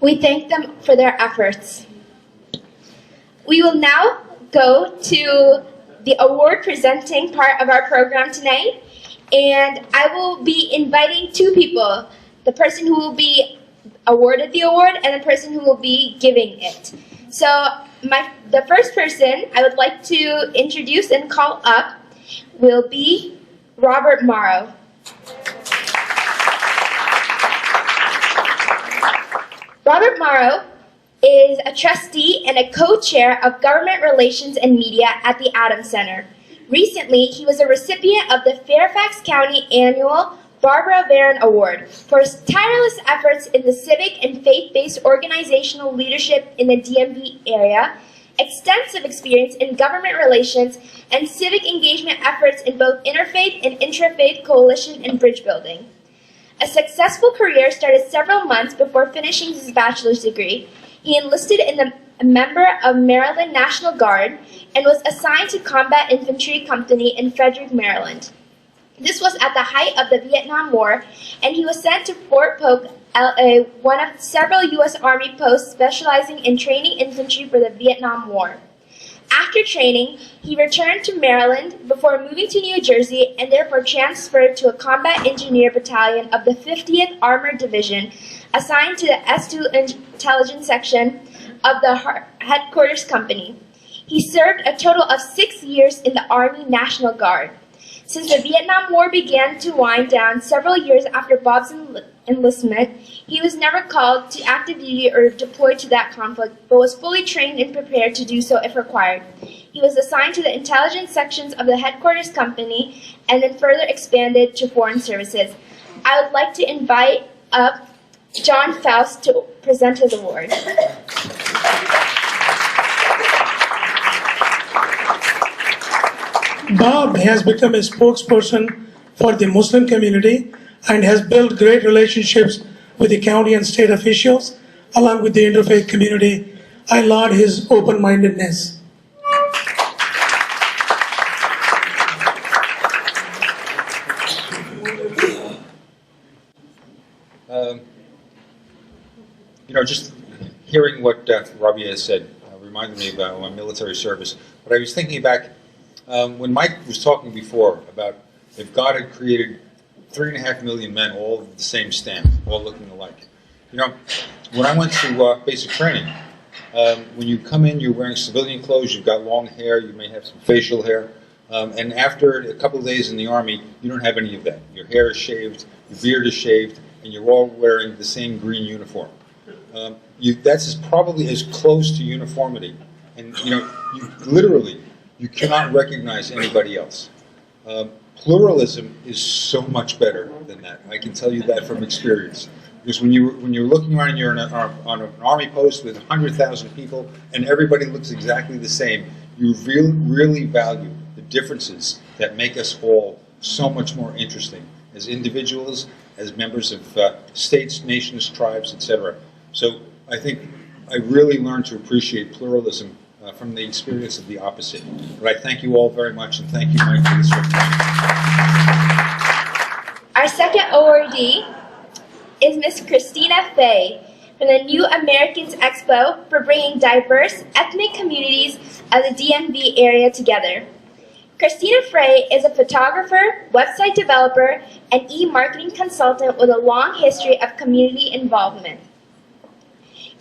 We thank them for their efforts. We will now go to the award presenting part of our program tonight, and I will be inviting two people, the person who will be awarded the award and the person who will be giving it. So the first person I would like to introduce and call up will be Robert Morrow. Robert Morrow is a trustee and a co-chair of Government Relations and Media at the Adams Center. Recently, he was a recipient of the Fairfax County Annual Barbara Varon Award for his tireless efforts in the civic and faith-based organizational leadership in the DMV area, extensive experience in government relations, and civic engagement efforts in both interfaith and intrafaith coalition and bridge building. A successful career started several months before finishing his bachelor's degree. He enlisted in a member of Maryland National Guard and was assigned to Combat Infantry Company in Frederick, Maryland. This was at the height of the Vietnam War, and he was sent to Fort Polk, LA, one of several U.S. Army posts specializing in training infantry for the Vietnam War. After training, he returned to Maryland before moving to New Jersey and therefore transferred to a combat engineer battalion of the 50th Armored Division, assigned to the S2 Intelligence Section of the Headquarters Company. He served a total of 6 years in the Army National Guard. Since the Vietnam War began to wind down several years after Bob's enlistment, he was never called to active duty or deployed to that conflict, but was fully trained and prepared to do so if required. He was assigned to the intelligence sections of the Headquarters Company and then further expanded to foreign services. I would like to invite up John Faust to present his award. Bob has become a spokesperson for the Muslim community and has built great relationships with the county and state officials, along with the interfaith community. I laud his open-mindedness. Just hearing what Robbie has said reminded me about my military service. But I was thinking back when Mike was talking before about if God had created 3.5 million men, all of the same stamp, all looking alike. When I went to basic training, when you come in, you're wearing civilian clothes, you've got long hair, you may have some facial hair, and after a couple of days in the Army, you don't have any of that. Your hair is shaved, your beard is shaved, and you're all wearing the same green uniform. That's probably as close to uniformity, and you cannot recognize anybody else. Pluralism is so much better than that. I can tell you that from experience. Because when you're looking around and you're on an army post with 100,000 people and everybody looks exactly the same, you really value the differences that make us all so much more interesting as individuals, as members of states, nations, tribes, etc. So I think I really learned to appreciate pluralism from the experience of the opposite. But I thank you all very much, and thank you, Mike, for this recognition. Our second awardee is Miss Christina Fay from the New Americans Expo for bringing diverse ethnic communities of the DMV area together. Christina Fay is a photographer, website developer, and e-marketing consultant with a long history of community involvement.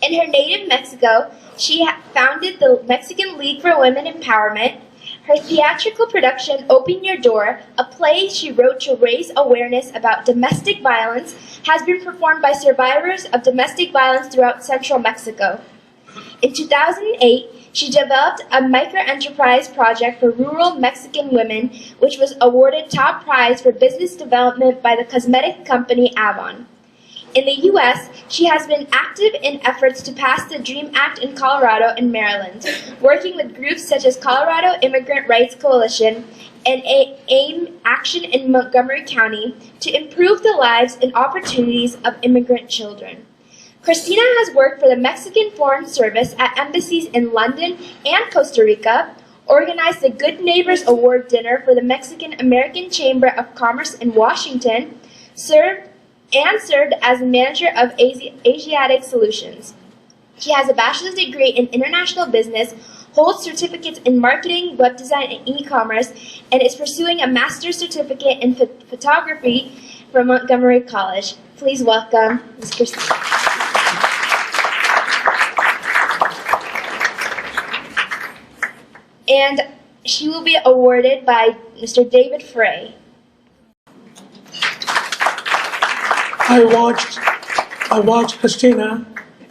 In her native Mexico, she founded the Mexican League for Women Empowerment. Her theatrical production, Open Your Door, a play she wrote to raise awareness about domestic violence, has been performed by survivors of domestic violence throughout central Mexico. In 2008, she developed a microenterprise project for rural Mexican women, which was awarded top prize for business development by the cosmetic company Avon. In the U.S., she has been active in efforts to pass the DREAM Act in Colorado and Maryland, working with groups such as Colorado Immigrant Rights Coalition and AIM Action in Montgomery County to improve the lives and opportunities of immigrant children. Christina has worked for the Mexican Foreign Service at embassies in London and Costa Rica, organized the Good Neighbors Award Dinner for the Mexican American Chamber of Commerce in Washington, served and served as manager of Asiatic Solutions. She has a bachelor's degree in international business, holds certificates in marketing, web design, and e-commerce, and is pursuing a master's certificate in photography from Montgomery College. Please welcome Ms. Christine. And she will be awarded by Mr. David Frey. I watched Christina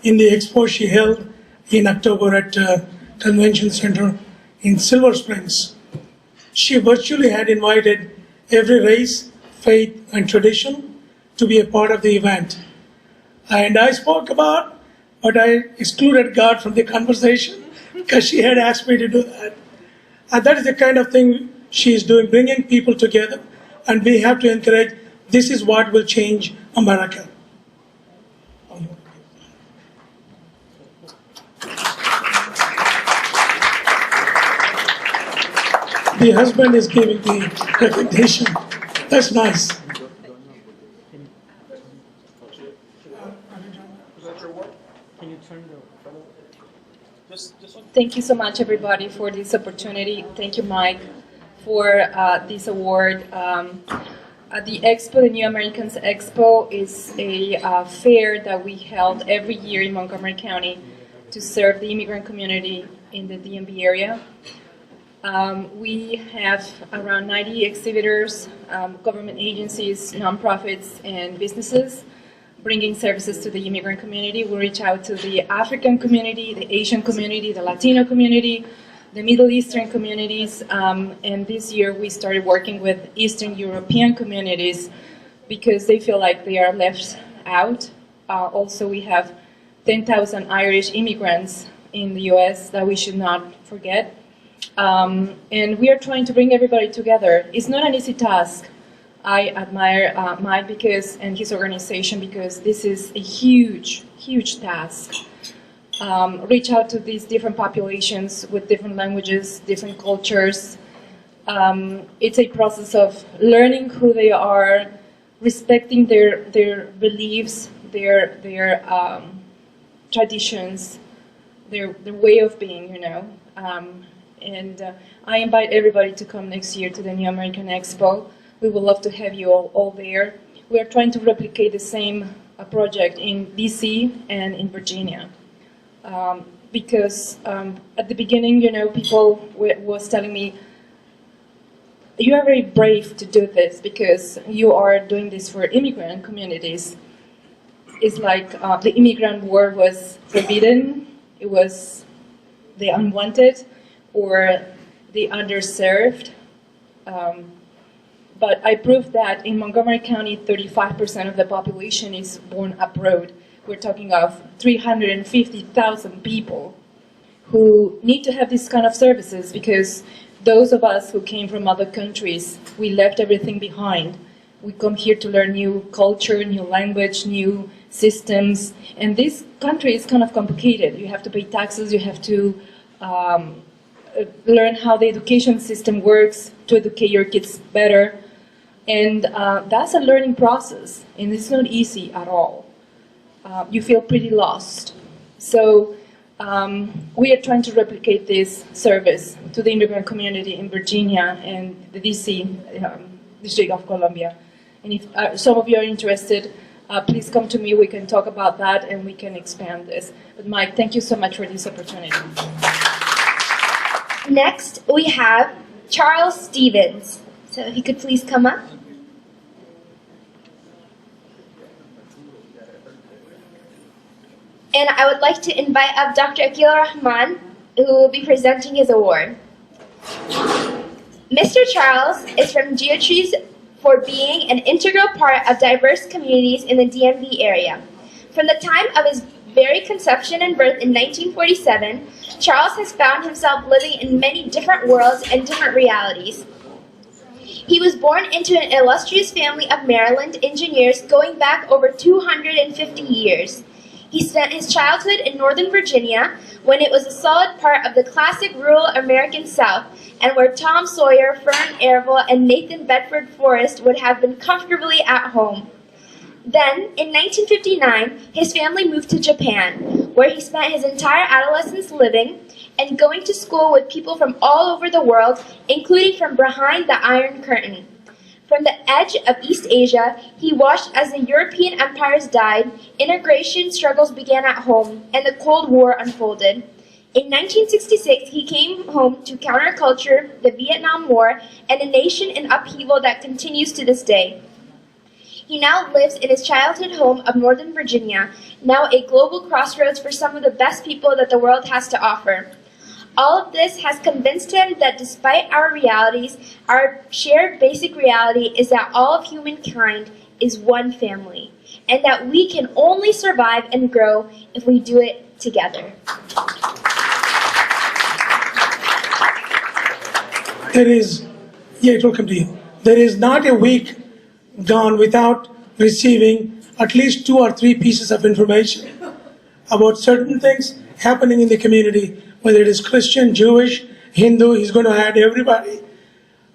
in the expo she held in October at Convention Center in Silver Springs. She virtually had invited every race, faith, and tradition to be a part of the event. And I spoke about, but I excluded God from the conversation because she had asked me to do that. And that is the kind of thing she is doing, bringing people together. And we have to encourage, this is what will change America. The husband is giving the recognition. That's nice. Thank you so much, everybody, for this opportunity. Thank you, Mike, for this award. The Expo, the New Americans Expo, is a fair that we held every year in Montgomery County to serve the immigrant community in the DMV area. We have around 90 exhibitors, government agencies, nonprofits, and businesses bringing services to the immigrant community. We reach out to the African community, the Asian community, the Latino community, the Middle Eastern communities, and this year we started working with Eastern European communities because they feel like they are left out. Also, we have 10,000 Irish immigrants in the US that we should not forget. And we are trying to bring everybody together. It's not an easy task. I admire Mike and his organization because this is a huge, huge task. Reach out to these different populations with different languages, different cultures. It's a process of learning who they are, respecting their beliefs, their traditions, their way of being, you know. And I invite everybody to come next year to the New American Expo. We would love to have you all there. We are trying to replicate the same project in DC and in Virginia. Because at the beginning, you know, people was telling me, you are very brave to do this because you are doing this for immigrant communities. It's like the immigrant word was forbidden, it was the unwanted, or the underserved. But I proved that in Montgomery County, 35% of the population is born abroad. We're talking of 350,000 people who need to have these kind of services because those of us who came from other countries, we left everything behind. We come here to learn new culture, new language, new systems. And this country is kind of complicated. You have to pay taxes, you have to learn how the education system works to educate your kids better. And that's a learning process, and it's not easy at all. You feel pretty lost. So we are trying to replicate this service to the immigrant community in Virginia and the DC, District of Columbia. And if some of you are interested, please come to me, we can talk about that and we can expand this. But Mike, thank you so much for this opportunity. Next, we have Charles Stevens. So if you could please come up. And I would like to invite up Dr. Akil Rahman, who will be presenting his award. Mr. Charles is from Geotrees for being an integral part of diverse communities in the DMV area. From the time of his very conception and birth in 1947, Charles has found himself living in many different worlds and different realities. He was born into an illustrious family of Maryland engineers going back over 250 years. He spent his childhood in Northern Virginia when it was a solid part of the classic rural American South and where Tom Sawyer, Fern Ervil, and Nathan Bedford Forrest would have been comfortably at home. Then, in 1959, his family moved to Japan, where he spent his entire adolescence living and going to school with people from all over the world, including from behind the Iron Curtain. From the edge of East Asia, he watched as the European empires died, integration struggles began at home, and the Cold War unfolded. In 1966, he came home to counterculture, the Vietnam War, and a nation in upheaval that continues to this day. He now lives in his childhood home of Northern Virginia, now a global crossroads for some of the best people that the world has to offer. All of this has convinced him that despite our realities, our shared basic reality is that all of humankind is one family, and that we can only survive and grow if we do it together. It will come to you. There is not a week gone without receiving at least 2 or 3 pieces of information about certain things happening in the community, whether it is Christian, Jewish, Hindu, he's going to add everybody.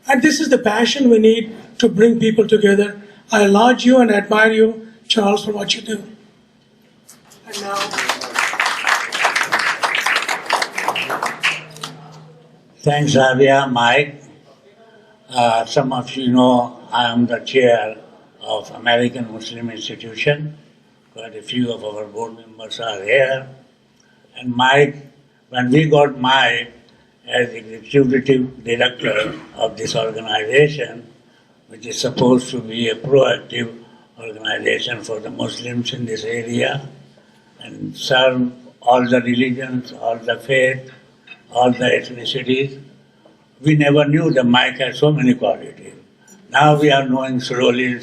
And this is the passion we need to bring people together. I laud you and admire you, Charles, for what you do. And now... Thanks, Javier, Mike. Some of you know I am the chair of American Muslim Institution. Quite a few of our board members are here. And Mike, when we got Mike as executive director of this organization, which is supposed to be a proactive organization for the Muslims in this area and serve all the religions, all the faith, all the ethnicities, we never knew that Mike had so many qualities. Now we are knowing slowly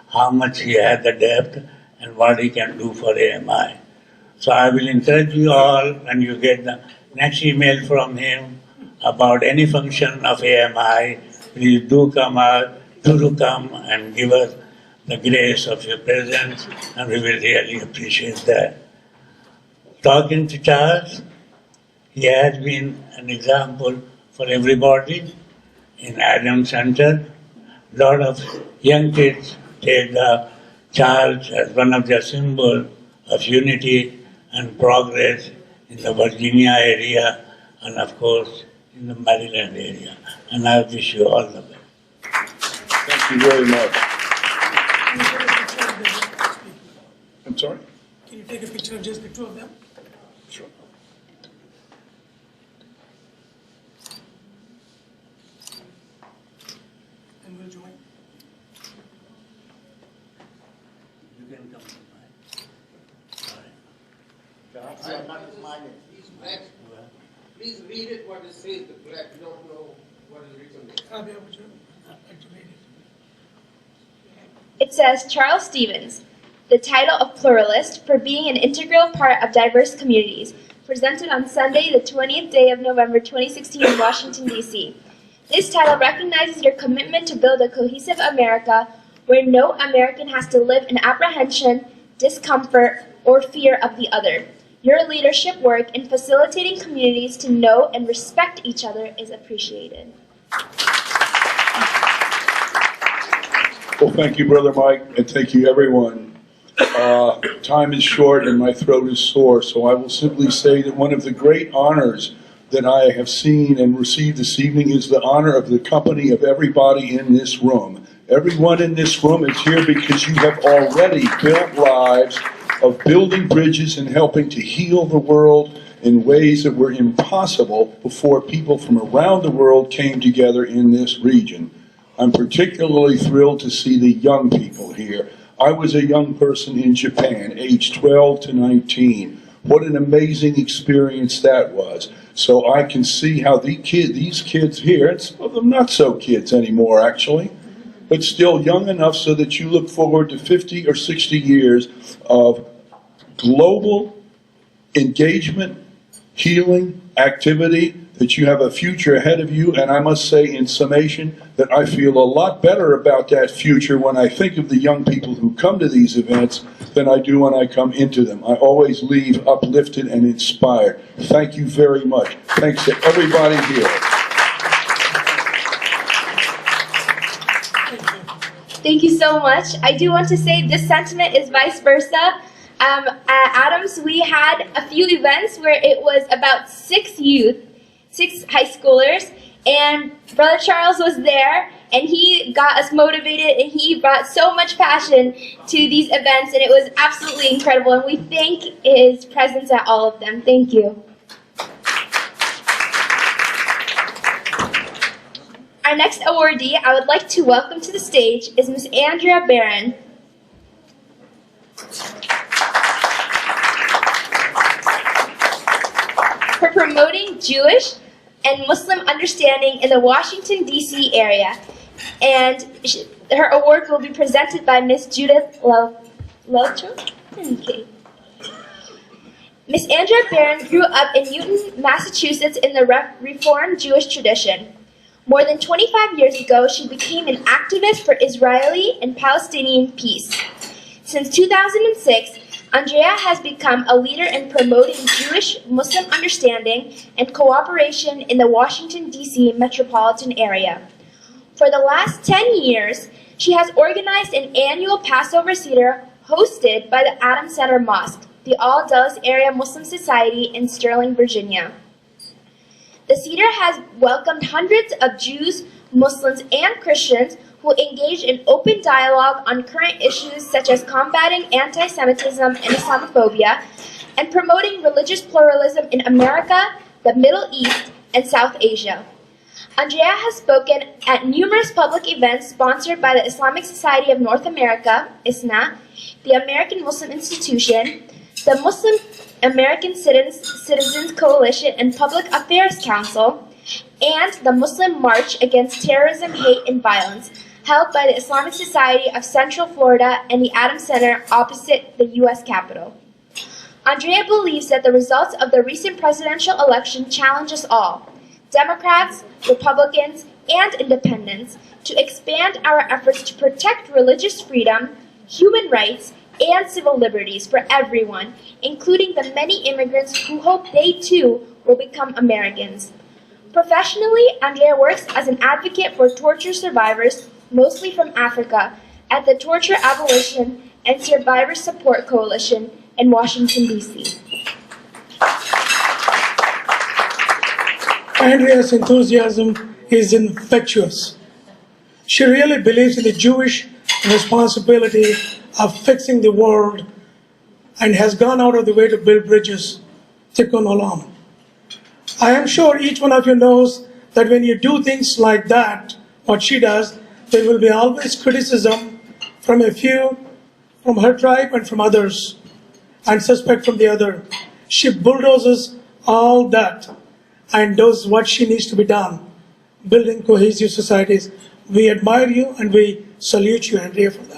how much he had the depth and what he can do for AMI. So I will encourage you all, when you get the next email from him about any function of AMI, please do come and give us the grace of your presence, and we will really appreciate that. Talking to Charles, he has been an example for everybody in Adam Center. A lot of young kids take the Charles as one of their symbols of unity and progress in the Virginia area and, of course, in the Maryland area. And I wish you all the best. Thank you very much. I'm sorry? Can you take a picture of just the 2 of them? Sure. And we'll join. You can come to Please read it what it says, the black. You don't know what is written there. Rabia, would you like to read it? It says, Charles Stevens, the title of Pluralist for being an integral part of diverse communities, presented on Sunday, the 20th day of November 2016 in Washington, D.C. This title recognizes your commitment to build a cohesive America where no American has to live in apprehension, discomfort, or fear of the other. Your leadership work in facilitating communities to know and respect each other is appreciated. Well, thank you, Brother Mike, and thank you, everyone. Time is short and my throat is sore, so I will simply say that one of the great honors that I have seen and received this evening is the honor of the company of everybody in this room. Everyone in this room is here because you have already built lives of building bridges and helping to heal the world in ways that were impossible before people from around the world came together in this region. I'm particularly thrilled to see the young people here. I was a young person in Japan, aged 12 to 19. What an amazing experience that was. So I can see how these kids here, and some of them not so kids anymore actually, but still young enough so that you look forward to 50 or 60 years of global engagement, healing, activity, that you have a future ahead of you. And I must say, in summation, that I feel a lot better about that future when I think of the young people who come to these events than I do when I come into them. I always leave uplifted and inspired. Thank you very much. Thanks to everybody here. Thank you so much. I do want to say this sentiment is vice versa. At Adams, we had a few events where it was about 6 high schoolers, and Brother Charles was there, and he got us motivated, and he brought so much passion to these events, and it was absolutely incredible, and we thank his presence at all of them. Thank you. Our next awardee I would like to welcome to the stage is Ms. Andrea Barron. For promoting Jewish and Muslim understanding in the Washington, D.C. area. And her award will be presented by Ms. Judith Lelcho. Okay. Ms. Andrea Barron grew up in Newton, Massachusetts in the Reformed Jewish tradition. More than 25 years ago, she became an activist for Israeli and Palestinian peace. Since 2006, Andrea has become a leader in promoting Jewish-Muslim understanding and cooperation in the Washington, D.C. metropolitan area. For the last 10 years, she has organized an annual Passover Seder hosted by the Adams Center Mosque, the All-Dulles Area Muslim Society in Sterling, Virginia. The Seder has welcomed hundreds of Jews, Muslims, and Christians who engage in open dialogue on current issues such as combating anti-Semitism and Islamophobia and promoting religious pluralism in America, the Middle East, and South Asia. Andrea has spoken at numerous public events sponsored by the Islamic Society of North America, ISNA, the American Muslim Institution, the Muslim American Citizens Coalition and Public Affairs Council, and the Muslim March Against Terrorism, Hate, and Violence, held by the Islamic Society of Central Florida and the Adams Center opposite the U.S. Capitol. Andrea believes that the results of the recent presidential election challenge us all, Democrats, Republicans, and independents, to expand our efforts to protect religious freedom, human rights, and civil liberties for everyone, including the many immigrants who hope they too will become Americans. Professionally, Andrea works as an advocate for torture survivors, mostly from Africa, at the Torture Abolition and Survivor Support Coalition in Washington, D.C. Andrea's enthusiasm is infectious. She really believes in the Jewish responsibility of fixing the world and has gone out of the way to build bridges. Tikkun olam. I am sure each one of you knows that when you do things like that, what she does, there will be always criticism from a few, from her tribe and from others, and suspect from the other. She bulldozes all that and does what she needs to be done, building cohesive societies. We admire you and we salute you, Andrea, for that.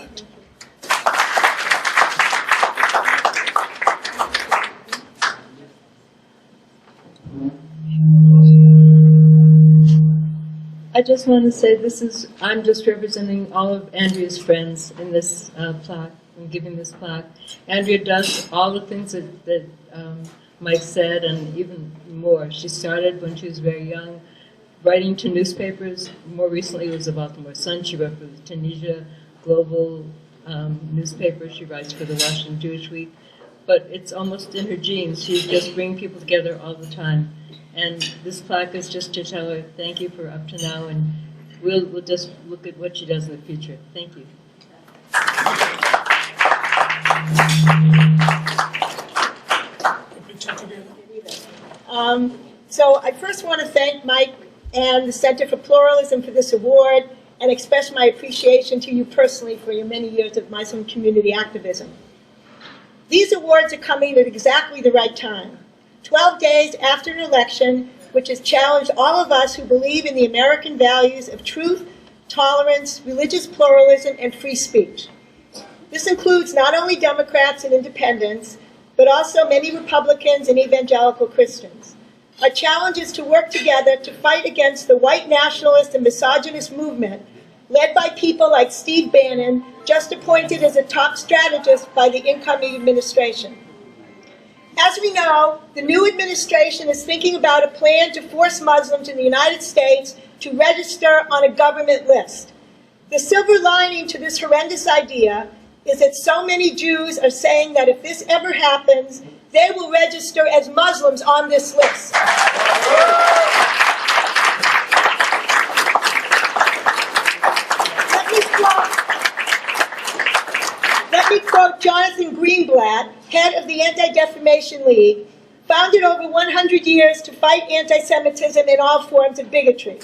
I just want to say I'm just representing all of Andrea's friends in this plaque, and giving this plaque. Andrea does all the things that Mike said and even more. She started when she was very young, writing to newspapers. More recently it was the Baltimore Sun. She wrote for the Tunisia Global newspaper. She writes for the Washington Jewish Week. But it's almost in her genes. She's just bringing people together all the time. And this plaque is just to tell her thank you for up to now, and we'll just look at what she does in the future. Thank you. So I first want to thank Mike and the Center for Pluralism for this award, and express my appreciation to you personally for your many years of Muslim community activism. These awards are coming at exactly the right time. 12 days after an election which has challenged all of us who believe in the American values of truth, tolerance, religious pluralism, and free speech. This includes not only Democrats and independents, but also many Republicans and evangelical Christians. Our challenge is to work together to fight against the white nationalist and misogynist movement led by people like Steve Bannon, just appointed as a top strategist by the incoming administration. As we know, the new administration is thinking about a plan to force Muslims in the United States to register on a government list. The silver lining to this horrendous idea is that so many Jews are saying that if this ever happens, they will register as Muslims on this list. Let me quote Jonathan Greenblatt, head of the Anti-Defamation League, founded over 100 years to fight anti-Semitism and all forms of bigotry.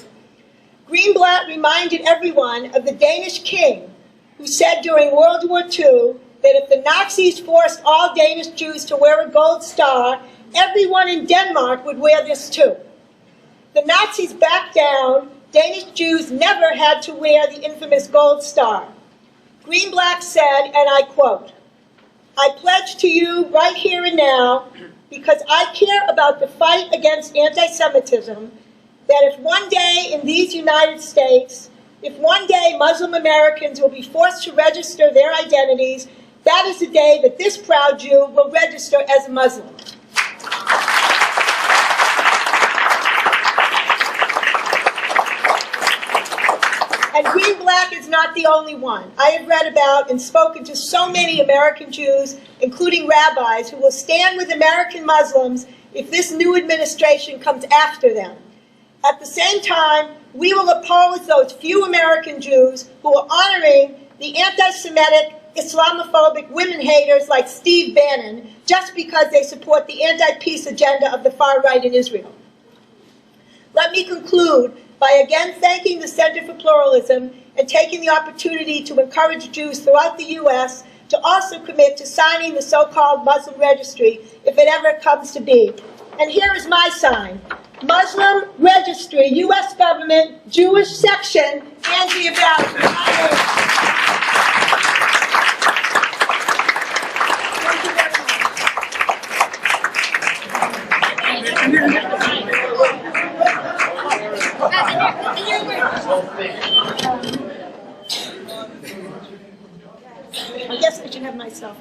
Greenblatt reminded everyone of the Danish king who said during World War II that if the Nazis forced all Danish Jews to wear a gold star, everyone in Denmark would wear this too. The Nazis backed down. Danish Jews never had to wear the infamous gold star. Greenblatt said, and I quote, "I pledge to you right here and now, because I care about the fight against anti-Semitism, that if one day in these United States, if one day Muslim Americans will be forced to register their identities, that is the day that this proud Jew will register as a Muslim." And Greenblatt is not the only one. I have read about and spoken to so many American Jews, including rabbis, who will stand with American Muslims if this new administration comes after them. At the same time, we will oppose those few American Jews who are honoring the anti-Semitic, Islamophobic women haters like Steve Bannon just because they support the anti-peace agenda of the far right in Israel. Let me conclude by again thanking the Center for Pluralism and taking the opportunity to encourage Jews throughout the U.S. to also commit to signing the so-called Muslim registry if it ever comes to be. And here is my sign. Muslim Registry, U.S. Government, Jewish Section, Andrea Bowser. I guess I should have myself.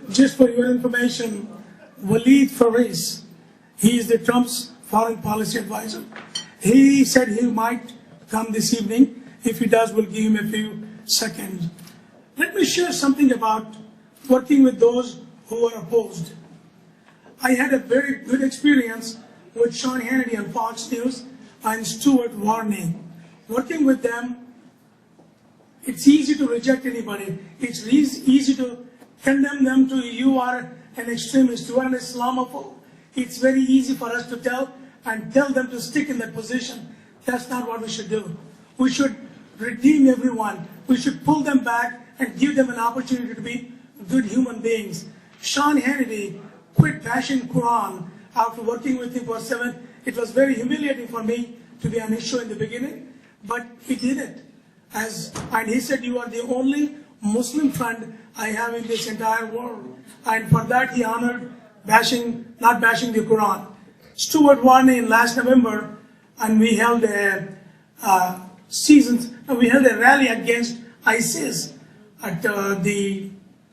Just for your information, Walid Faris, he is the Trump's foreign policy advisor. He said he might come this evening. If he does, we'll give him a few seconds. Let me share something about working with those who are opposed. I had a very good experience with Sean Hannity on Fox News and Stuart Varney. Working with them, it's easy to reject anybody. It's easy to condemn them to, you are an extremist, you are an Islamophobe. It's very easy for us to tell them to stick in that position. That's not what we should do. We should redeem everyone. We should pull them back and give them an opportunity to be good human beings. Sean Hannity quit bashing Quran after working with him for 7. It was very humiliating for me to be on his show in the beginning, but he did it. And he said, you are the only Muslim friend I have in this entire world. And for that he honored not bashing the Quran. Stuart Varney in last November, and we held a rally against ISIS at the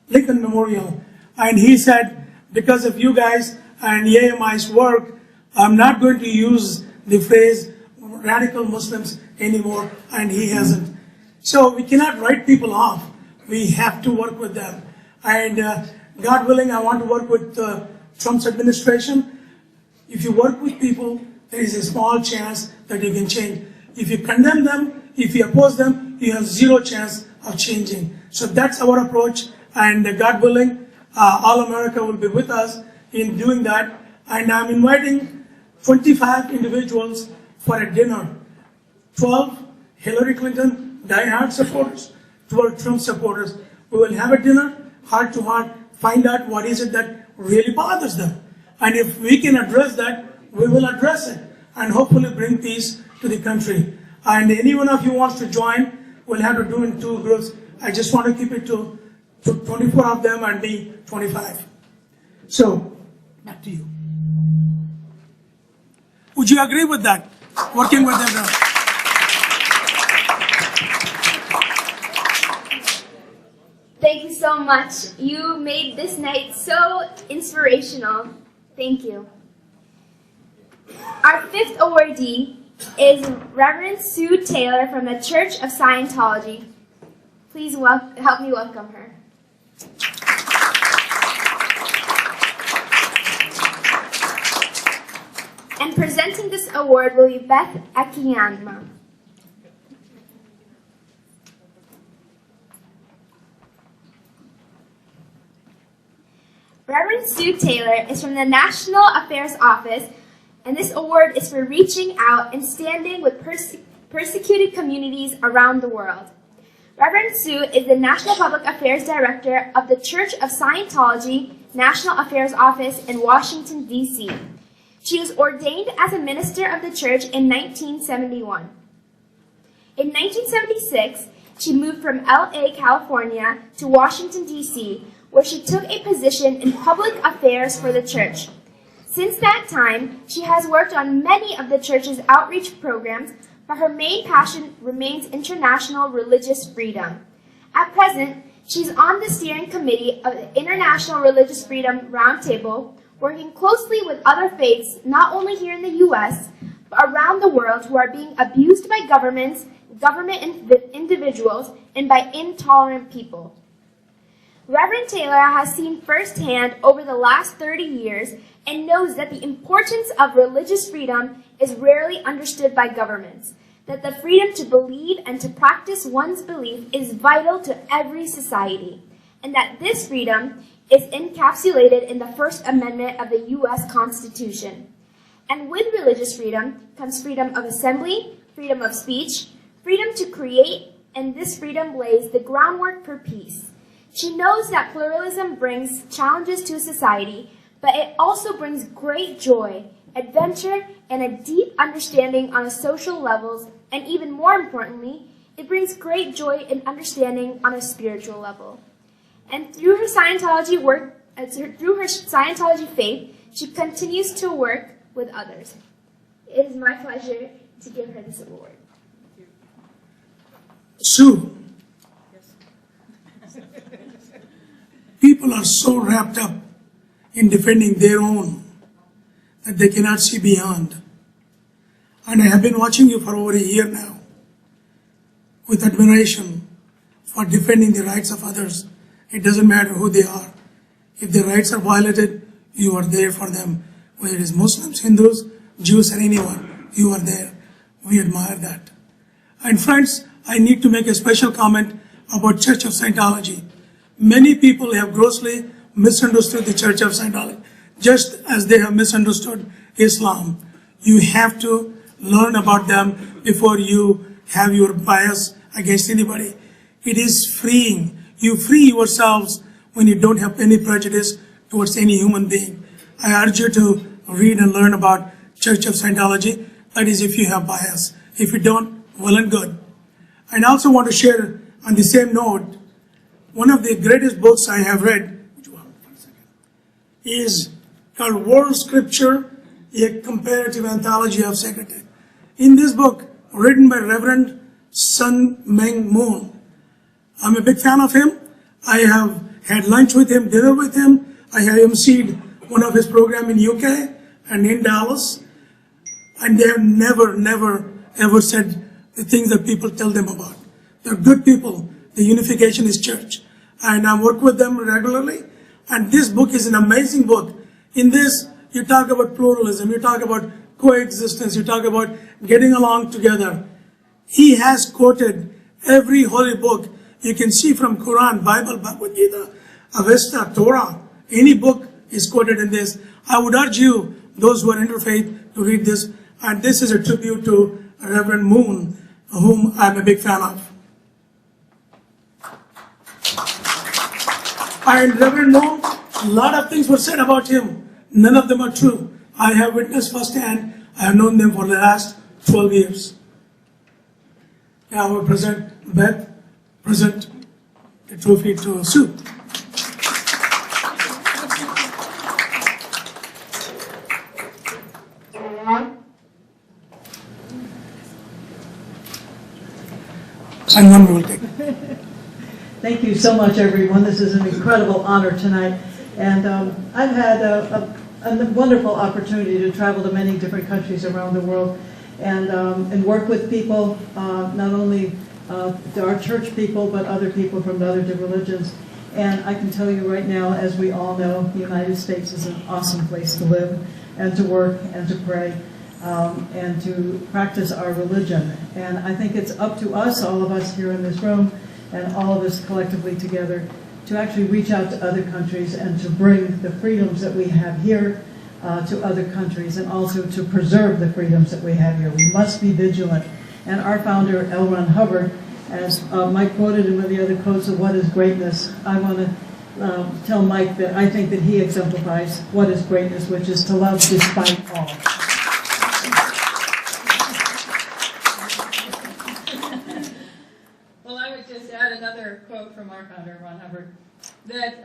Lincoln Memorial. And he said, because of you guys and AMI's work, I'm not going to use the phrase radical Muslims anymore, and he hasn't. So we cannot write people off. We have to work with them. And God willing, I want to work with Trump's administration. If you work with people, there is a small chance that you can change. If you condemn them, if you oppose them, you have zero chance of changing. So that's our approach, and God willing, all America will be with us in doing that. And I'm inviting 25 individuals for a dinner. 12 Hillary Clinton diehard supporters, 12 Trump supporters. We will have a dinner, heart to heart, find out what is it that really bothers them. And if we can address that, we will address it and hopefully bring peace to the country. And any one of you wants to join, we'll have to do in 2 groups. I just want to keep it to 24 of them and me 25. So, back to you. Would you agree with that? Working with them now. Thank you so much. You made this night so inspirational. Thank you. Our fifth awardee is Reverend Sue Taylor from the Church of Scientology. Please help me welcome her. And presenting this award will be Beth Akinyama. Reverend Sue Taylor is from the National Affairs Office, and this award is for reaching out and standing with persecuted communities around the world. Reverend Sue is the National Public Affairs Director of the Church of Scientology National Affairs Office in Washington, D.C. She was ordained as a minister of the church in 1971. In 1976, she moved from L.A., California to Washington, D.C., where she took a position in public affairs for the church. Since that time, she has worked on many of the church's outreach programs, but her main passion remains international religious freedom. At present, she's on the steering committee of the International Religious Freedom Roundtable, working closely with other faiths not only here in the U.S., but around the world who are being abused by governments, government individuals, and by intolerant people. Reverend Taylor has seen firsthand over the last 30 years and knows that the importance of religious freedom is rarely understood by governments, that the freedom to believe and to practice one's belief is vital to every society, and that this freedom is encapsulated in the First Amendment of the U.S. Constitution. And with religious freedom comes freedom of assembly, freedom of speech, freedom to create, and this freedom lays the groundwork for peace. She knows that pluralism brings challenges to society, but it also brings great joy, adventure, and a deep understanding on a social levels, and even more importantly, it brings great joy and understanding on a spiritual level. And through her Scientology faith, she continues to work with others. It is my pleasure to give her this award. Sue, people are so wrapped up in defending their own that they cannot see beyond. And I have been watching you for over a year now with admiration for defending the rights of others. It doesn't matter who they are. If their rights are violated, you are there for them. Whether it is Muslims, Hindus, Jews, or anyone, you are there. We admire that. And friends, I need to make a special comment about Church of Scientology. Many people have grossly misunderstood the Church of Scientology, just as they have misunderstood Islam. You have to learn about them before you have your bias against anybody. It is freeing. You free yourselves when you don't have any prejudice towards any human being. I urge you to read and learn about Church of Scientology. That is if you have bias. If you don't, well and good. And I also want to share on the same note, one of the greatest books I have read is called World Scripture, a Comparative Anthology of Sacred Text. In this book, written by Reverend Sun Meng Moon, I'm a big fan of him. I have had lunch with him, dinner with him. I have emceed one of his programs in UK and in Dallas. And they have never, ever said the things that people tell them about. They're good people. The Unificationist Church. And I work with them regularly. And this book is an amazing book. In this, you talk about pluralism, you talk about coexistence, you talk about getting along together. He has quoted every holy book you can see from Quran, Bible, Bhagavad Gita, Avesta, Torah. Any book is quoted in this. I would urge you, those who are interfaith, to read this. And this is a tribute to Reverend Moon, whom I'm a big fan of. And Reverend Moon, a lot of things were said about him. None of them are true. I have witnessed firsthand. I have known them for the last 12 years. Now I will present the trophy to Sue. And one we will take. Thank you so much, everyone. This is an incredible honor tonight. And I've had a wonderful opportunity to travel to many different countries around the world and work with people, not only our church people, but other people from the other religions. And I can tell you right now, as we all know, the United States is an awesome place to live and to work and to pray and to practice our religion. And I think it's up to us, all of us here in this room, and all of us collectively together, to actually reach out to other countries and to bring the freedoms that we have here to other countries, and also to preserve the freedoms that we have here. We must be vigilant. And our founder, L. Ron Hubbard, as Mike quoted in one of the other quotes of what is greatness, I want to tell Mike that I think that he exemplifies what is greatness, which is to love despite all. Well, I would just add another quote from our founder, Ron Hubbard, that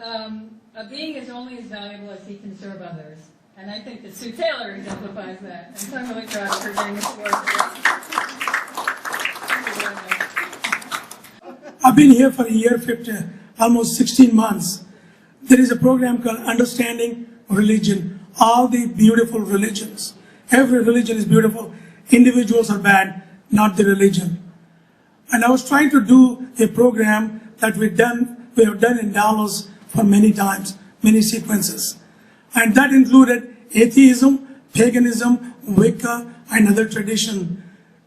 a being is only as valuable as he can serve others. And I think that Sue Taylor exemplifies that. And so I'm really proud of her getting this award. I've been here for a year, 50, almost 16 months. There is a program called Understanding Religion, all the beautiful religions. Every religion is beautiful. Individuals are bad, not the religion. And I was trying to do a program that we have done in Dallas for many times, many sequences. And that included atheism, paganism, Wicca, and other tradition.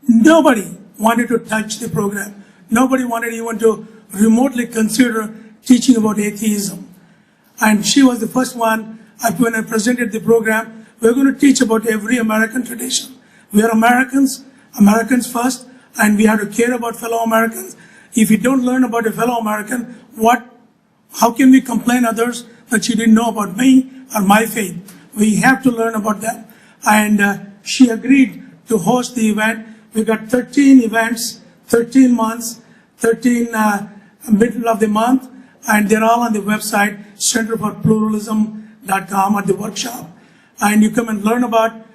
Nobody wanted to touch the program. Nobody wanted even to remotely consider teaching about atheism. And she was the first one. When I presented the program, we're going to teach about every American tradition. We are Americans, Americans first, and we have to care about fellow Americans. If you don't learn about a fellow American, how can we complain others that you didn't know about me or my faith? We have to learn about them. And she agreed to host the event. We got 13 events, 13 months, 13 middle of the month, and they're all on the website, centerforpluralism.com, at the workshop. And you come and learn about,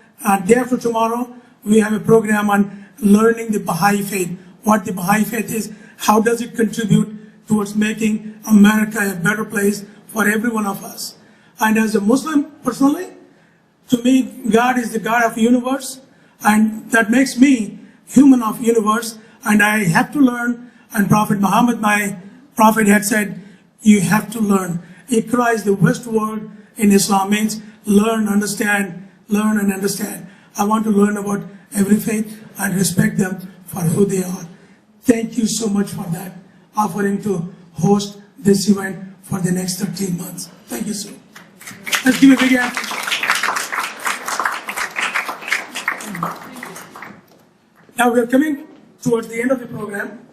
day after tomorrow, we have a program on learning the Baha'i faith, what the Baha'i faith is, how does it contribute towards making America a better place for every one of us. And as a Muslim, personally, to me, God is the God of the universe, and that makes me human of universe, and I have to learn. And Prophet Muhammad, my prophet, had said, you have to learn. Iqra is the best word in Islam, means learn, understand, learn and understand. I want to learn about every faith and respect them for who they are. Thank you so much for that, offering to host this event for the next 13 months. Thank you, sir. Let's give a big hand. Now we are coming towards the end of the program.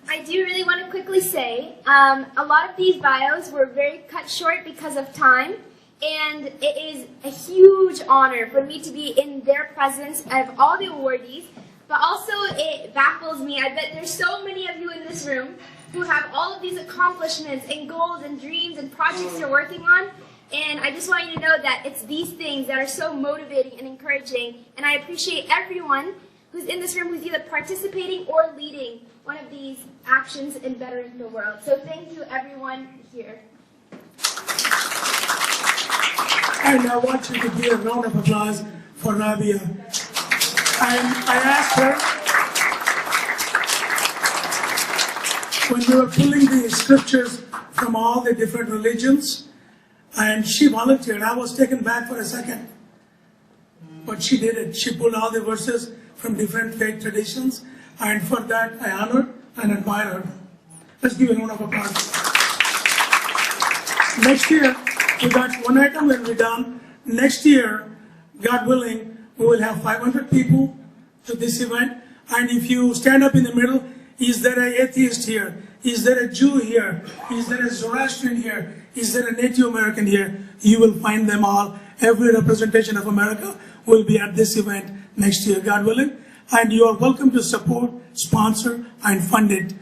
I do really want to quickly say, a lot of these bios were very cut short because of time, and it is a huge honor for me to be in their presence of all the awardees, but also it baffles me. I bet there's so many of you in this room who have all of these accomplishments and goals and dreams and projects you're working on, and I just want you to know that it's these things that are so motivating and encouraging, and I appreciate everyone who's in this room who's either participating or leading one of these actions in bettering the world. So thank you, everyone here. And I want you to give a round of applause for Rabia. And I asked her, when we were pulling the scriptures from all the different religions, and she volunteered, I was taken back for a second. But she did it. She pulled all the verses from different faith traditions, and for that I honor and admire her. Let's give a round of applause. Next year, we got one item when we're done. Next year, God willing, we will have 500 people to this event. And if you stand up in the middle, is there an atheist here? Is there a Jew here? Is there a Zoroastrian here? Is there a Native American here? You will find them all. Every representation of America will be at this event next year, God willing. And you are welcome to support, sponsor, and fund it.